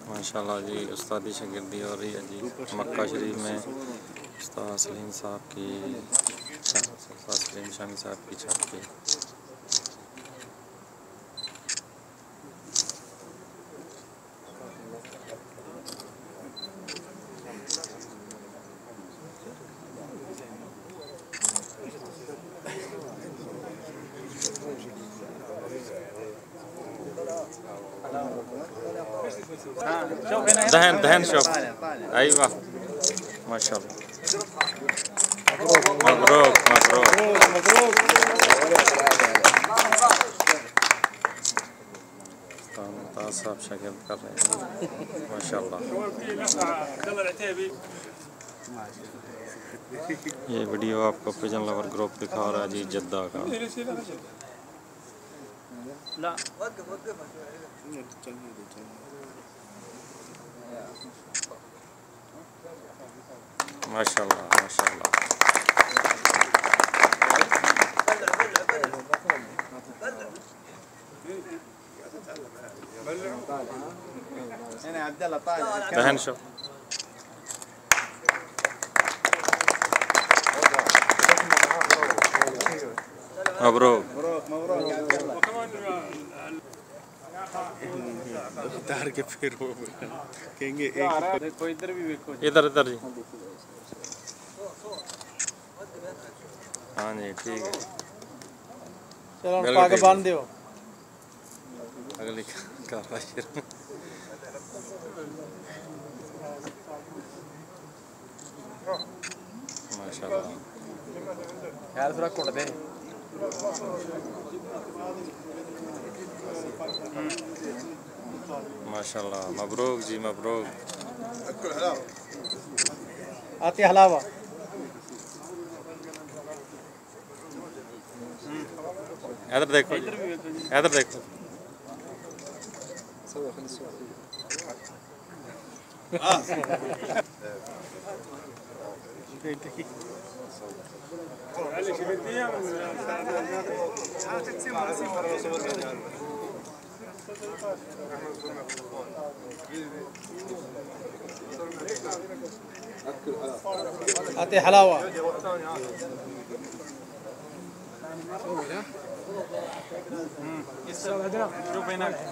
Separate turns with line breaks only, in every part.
माशाल्लाह जी उस्तादी शागिर्दी हो रही है जी मक्का शरीफ में उस्ताद सलीम साहब की उस्ताद सलीम शामी साहब की छत पे। दहन शोफ अयवा माशाल्लाह मबरूक मबरूक मुमताज साहब शागिर्द कर रहे हैं माशाल्लाह। ये वीडियो आपको पिजन लवर ग्रुप दिखा रहा है जी जद्दा का। माशाल्लाह माशाल्लाह। दहन शो मबरूक
उतार के फिर वो कहेंगे एक इधर भी देखो
इधर इधर जी। हाँ जी ठीक है
चलो पाके बांध दो
अगली कार्रवाई माशाल्लाह।
यार थोड़ा कोट दे
माशाल्लाह मबरूक जी मबरूक।
आती हलावा
इधर देखो इधर देखो
आती हलावा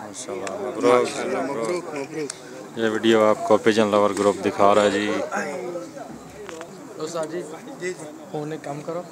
माशाल्लाह मबरूक मबरूक मबरूक। ये वीडियो आपको पिजन लवर ग्रुप दिखा रहा है जी।
जी फोन एक काम करो।